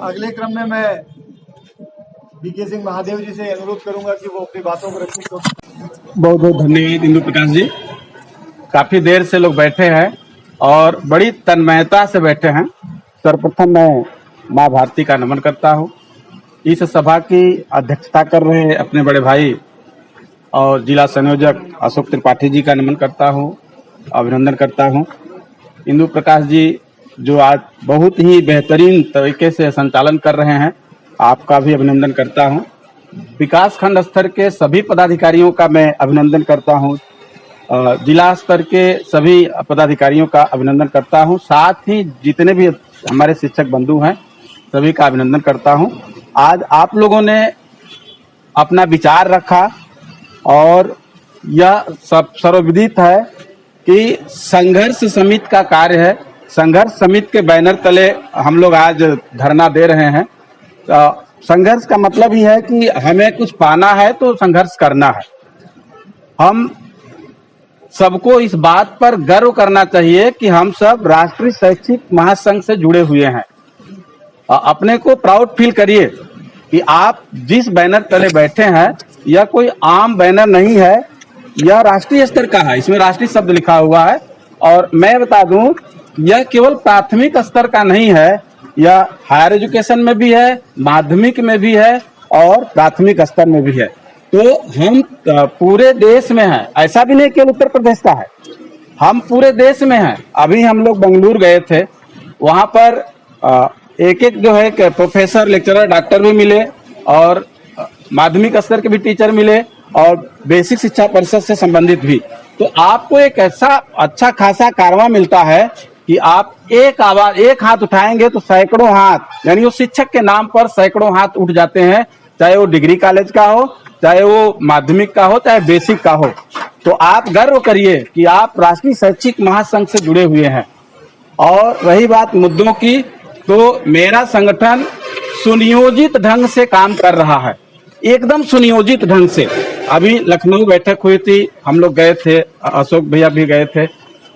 अगले क्रम में मैं बीके सिंह महादेव जी से अनुरोध करूंगा कि वो अपनी बातों को रखें। बहुत बहुत धन्यवाद इंदु प्रकाश जी। काफी देर से लोग बैठे हैं और बड़ी तन्मयता से बैठे हैं। सर्वप्रथम मैं माँ भारती का नमन करता हूँ। इस सभा की अध्यक्षता कर रहे अपने बड़े भाई और जिला संयोजक अशोक त्रिपाठी जी का नमन करता हूँ, अभिनंदन करता हूँ। इंदु प्रकाश जी जो आज बहुत ही बेहतरीन तरीके से संचालन कर रहे हैं, आपका भी अभिनंदन करता हूं। विकास खंड स्तर के सभी पदाधिकारियों का मैं अभिनंदन करता हूं। जिला स्तर के सभी पदाधिकारियों का अभिनंदन करता हूं। साथ ही जितने भी हमारे शिक्षक बंधु हैं सभी का अभिनंदन करता हूं। आज आप लोगों ने अपना विचार रखा और यह सब सर्वविदित है कि संघर्ष समिति का कार्य है। संघर्ष समिति के बैनर तले हम लोग आज धरना दे रहे हैं। संघर्ष का मतलब ही है कि हमें कुछ पाना है तो संघर्ष करना है। हम सबको इस बात पर गर्व करना चाहिए कि हम सब राष्ट्रीय शैक्षिक महासंघ से जुड़े हुए हैं। अपने को प्राउड फील करिए कि आप जिस बैनर तले बैठे हैं यह कोई आम बैनर नहीं है, यह राष्ट्रीय स्तर का है। इसमें राष्ट्रीय शब्द लिखा हुआ है। और मैं बता दूं, यह केवल प्राथमिक स्तर का नहीं है, यह हायर एजुकेशन में भी है, माध्यमिक में भी है और प्राथमिक स्तर में भी है। तो हम पूरे देश में हैं, ऐसा भी नहीं केवल उत्तर प्रदेश का है, हम पूरे देश में हैं। अभी हम लोग बेंगलुरु गए थे, वहां पर एक एक जो है प्रोफेसर, लेक्चरर, डॉक्टर भी मिले और माध्यमिक स्तर के भी टीचर मिले और बेसिक शिक्षा परिषद से संबंधित भी। तो आपको एक ऐसा अच्छा खासा कारवां मिलता है कि आप एक आवाज, एक हाथ उठाएंगे तो सैकड़ों हाथ, यानी वो शिक्षक के नाम पर सैकड़ों हाथ उठ जाते हैं, चाहे वो डिग्री कॉलेज का हो, चाहे वो माध्यमिक का हो, चाहे बेसिक का हो। तो आप गर्व करिए कि आप राष्ट्रीय शैक्षिक महासंघ से जुड़े हुए हैं। और रही बात मुद्दों की, तो मेरा संगठन सुनियोजित ढंग से काम कर रहा है, एकदम सुनियोजित ढंग से। अभी लखनऊ बैठक हुई थी, हम लोग गए थे, अशोक भैया भी गए थे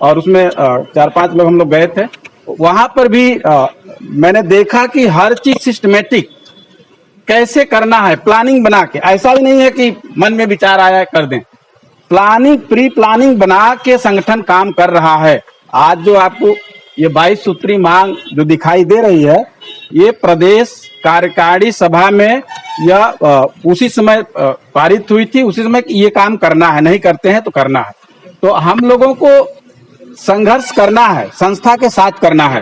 और उसमें 4-5 लोग हम लोग गए थे। वहां पर भी मैंने देखा कि हर चीज सिस्टमेटिक कैसे करना है, प्लानिंग बना के। ऐसा भी नहीं है कि मन में विचार आया है कर दें, प्लानिंग, प्री प्लानिंग बना के संगठन काम कर रहा है। आज जो आपको ये 22 सूत्री मांग जो दिखाई दे रही है, ये प्रदेश कार्यकारिणी सभा में यह उसी समय पारित हुई थी, उसी समय ये काम करना है, नहीं करते हैं तो करना है। तो हम लोगों को संघर्ष करना है, संस्था के साथ करना है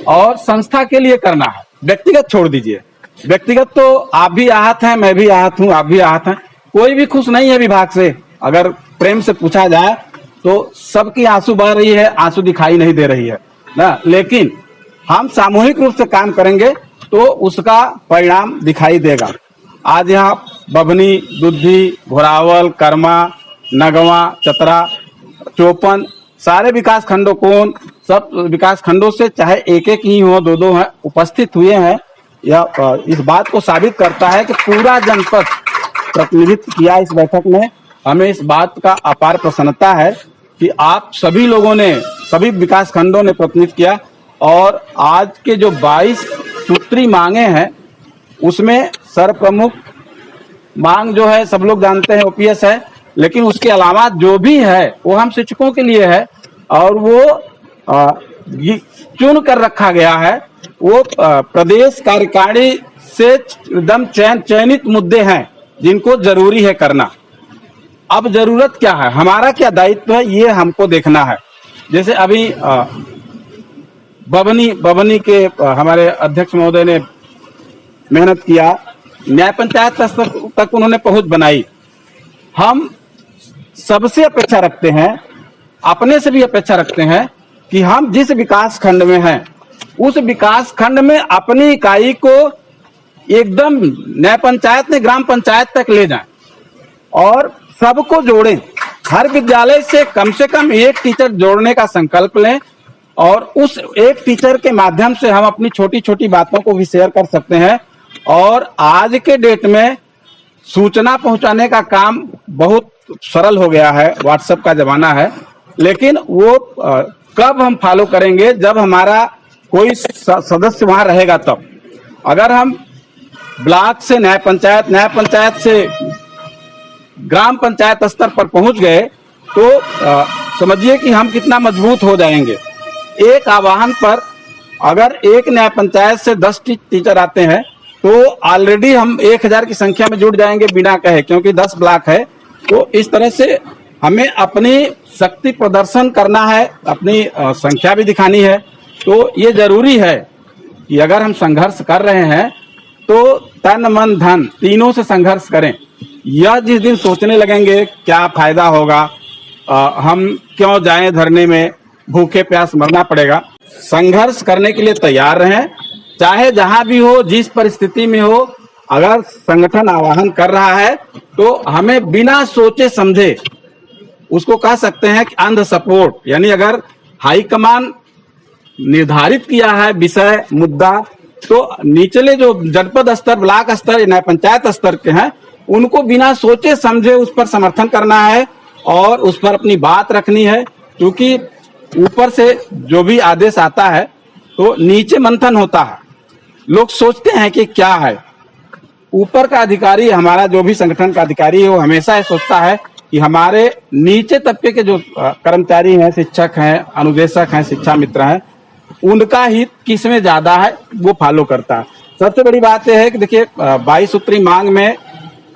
और संस्था के लिए करना है। व्यक्तिगत छोड़ दीजिए, व्यक्तिगत तो आप भी आहत हैं, मैं भी आहत हूं, आप भी आहत हैं, कोई भी खुश नहीं है विभाग से। अगर प्रेम से पूछा जाए तो सबकी आंसू बह रही है, आंसू दिखाई नहीं दे रही है ना। लेकिन हम सामूहिक रूप से काम करेंगे तो उसका परिणाम दिखाई देगा। आज यहाँ बभनी, दुद्धी, घोरावल, कर्मा, नगवा, चतरा, चौपन, सारे विकास खंडों को, सब विकास खंडों से चाहे एक एक ही हो, दो हैं, उपस्थित हुए हैं। यह इस बात को साबित करता है कि पूरा जनपद प्रतिनिधित्व किया इस बैठक में। हमें इस बात का अपार प्रसन्नता है कि आप सभी लोगों ने, सभी विकास खंडों ने प्रतिनिधित्व किया। और आज के जो 22 सूत्री मांगे हैं उसमें सर्वप्रमुख मांग जो है सब लोग जानते हैं ओपीएस है, लेकिन उसके अलावा जो भी है वो हम शिक्षकों के लिए है और वो चुन कर रखा गया है। वो प्रदेश कार्यकारिणी से एकदम चयनित मुद्दे हैं जिनको जरूरी है करना। अब जरूरत क्या है, हमारा क्या दायित्व है, ये हमको देखना है। जैसे अभी बभनी के हमारे अध्यक्ष महोदय ने मेहनत किया, न्याय पंचायत तक उन्होंने पहुंच बनाई। हम सबसे अपेक्षा रखते हैं, अपने से भी अपेक्षा रखते हैं कि हम जिस विकास खंड में हैं उस विकास खंड में अपनी इकाई को एकदम न्याय पंचायत ने ग्राम पंचायत तक ले जाएं और सबको जोड़ें। हर विद्यालय से कम एक टीचर जोड़ने का संकल्प लें और उस एक टीचर के माध्यम से हम अपनी छोटी छोटी बातों को भी शेयर कर सकते हैं। और आज के डेट में सूचना पहुंचाने का काम बहुत सरल हो गया है, व्हाट्सएप का जमाना है, लेकिन वो कब हम फॉलो करेंगे, जब हमारा कोई सदस्य वहां रहेगा तब। अगर हम ब्लॉक से न्याय पंचायत से ग्राम पंचायत स्तर पर पहुंच गए तो समझिए कि हम कितना मजबूत हो जाएंगे। एक आवाहन पर अगर एक न्याय पंचायत से 10 टीचर आते हैं तो ऑलरेडी हम 1000 की संख्या में जुड़ जाएंगे बिना कहे, क्योंकि 10 ब्लॉक है। तो इस तरह से हमें अपनी शक्ति प्रदर्शन करना है, अपनी संख्या भी दिखानी है। तो ये जरूरी है कि अगर हम संघर्ष कर रहे हैं तो तन मन धन तीनों से संघर्ष करें। यह जिस दिन सोचने लगेंगे क्या फायदा होगा, हम क्यों जाएं धरने में, भूखे प्यास मरना पड़ेगा, संघर्ष करने के लिए तैयार रहें। चाहे जहां भी हो, जिस परिस्थिति में हो, अगर संगठन आह्वान कर रहा है तो हमें बिना सोचे समझे, उसको कह सकते हैं कि अंध सपोर्ट, यानी अगर हाईकमान निर्धारित किया है विषय मुद्दा तो निचले जो जनपद स्तर, ब्लॉक स्तर, न्याय पंचायत स्तर के हैं उनको बिना सोचे समझे उस पर समर्थन करना है और उस पर अपनी बात रखनी है। क्योंकि ऊपर से जो भी आदेश आता है तो नीचे मंथन होता है, लोग सोचते हैं कि क्या है। ऊपर का अधिकारी, हमारा जो भी संगठन का अधिकारी है, वो हमेशा सोचता है कि हमारे नीचे तबके के जो कर्मचारी हैं, शिक्षक हैं, अनुदेशक हैं, शिक्षा मित्र हैं, उनका हित किसमें ज्यादा है वो फॉलो करता है। सबसे बड़ी बात यह है कि देखिए 22 सूत्री मांग में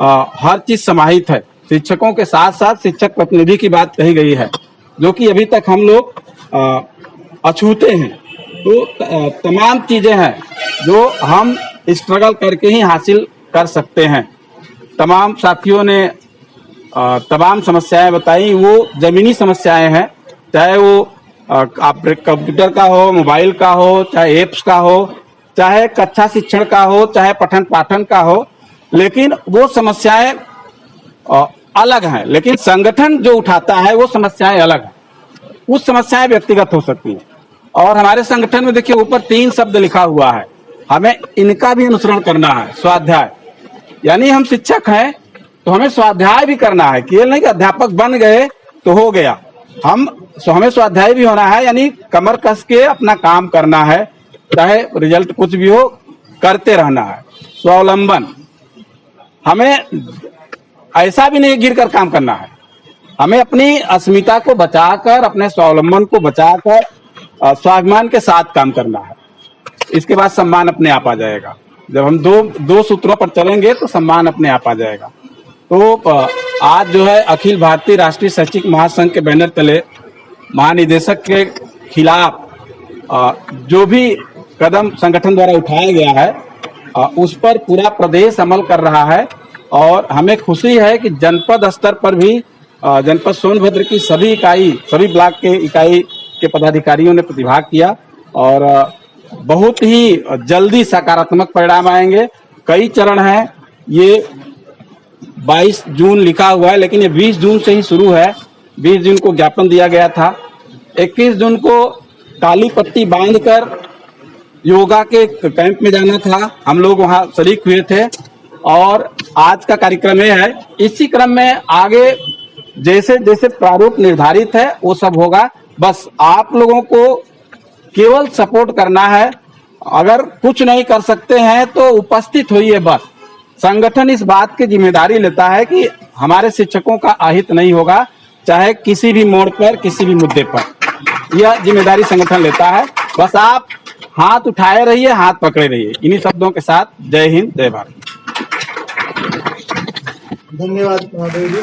हर चीज समाहित है। शिक्षकों के साथ साथ शिक्षक प्रतिनिधि की बात कही गई है, जो कि अभी तक हम लोग अछूते हैं। तो तमाम चीजें हैं जो हम स्ट्रगल करके ही हासिल कर सकते हैं। तमाम साथियों ने तमाम समस्याएं बताई, वो जमीनी समस्याएं हैं, चाहे वो आप कंप्यूटर का हो, मोबाइल का हो, चाहे एप्स का हो, चाहे कक्षा शिक्षण का हो, चाहे पठन पाठन का हो, लेकिन वो समस्याएं अलग हैं। लेकिन संगठन जो उठाता है वो समस्याएं अलग हैं, उस समस्याएं व्यक्तिगत हो सकती हैं। और हमारे संगठन में देखिए ऊपर 3 शब्द लिखा हुआ है, हमें इनका भी अनुसरण करना है। स्वाध्याय, यानी हम शिक्षक हैं तो हमें स्वाध्याय भी करना है, केवल नहीं कि अध्यापक बन गए तो हो गया, हमें स्वाध्याय भी होना है, यानी कमर कस के अपना काम करना है, चाहे रिजल्ट कुछ भी हो, करते रहना है। स्वावलंबन, हमें ऐसा भी नहीं गिर कर काम करना है, हमें अपनी अस्मिता को बचाकर, अपने स्वावलंबन को बचाकर स्वाभिमान के साथ काम करना है। इसके बाद सम्मान अपने आप आ जाएगा। जब हम दो सूत्रों पर चलेंगे तो सम्मान अपने आप आ जाएगा। तो आज जो है अखिल भारतीय राष्ट्रीय शैक्षिक महासंघ के बैनर तले महानिदेशक के खिलाफ जो भी कदम संगठन द्वारा उठाया गया है उस पर पूरा प्रदेश अमल कर रहा है। और हमें खुशी है कि जनपद स्तर पर भी जनपद सोनभद्र की सभी ब्लॉक के इकाई के पदाधिकारियों ने प्रतिभाग किया और बहुत ही जल्दी सकारात्मक परिणाम आएंगे। कई चरण हैं, ये 22 जून लिखा हुआ है, लेकिन ये 20 जून से ही शुरू है। 20 जून को ज्ञापन दिया गया था, 21 जून को काली पट्टी बांधकर योगा के कैंप में जाना था, हम लोग वहां शरीक हुए थे। और आज का कार्यक्रम यह है, इसी क्रम में आगे जैसे जैसे प्रारूप निर्धारित है वो सब होगा। बस आप लोगों को केवल सपोर्ट करना है। अगर कुछ नहीं कर सकते हैं तो उपस्थित होइए बस। संगठन इस बात की जिम्मेदारी लेता है कि हमारे शिक्षकों का अहित नहीं होगा, चाहे किसी भी मोड़ पर, किसी भी मुद्दे पर, यह जिम्मेदारी संगठन लेता है। बस आप हाथ उठाए रहिए, हाथ पकड़े रहिए। इन्हीं शब्दों के साथ जय हिंद, जय भारत। धन्यवाद महादेव जी।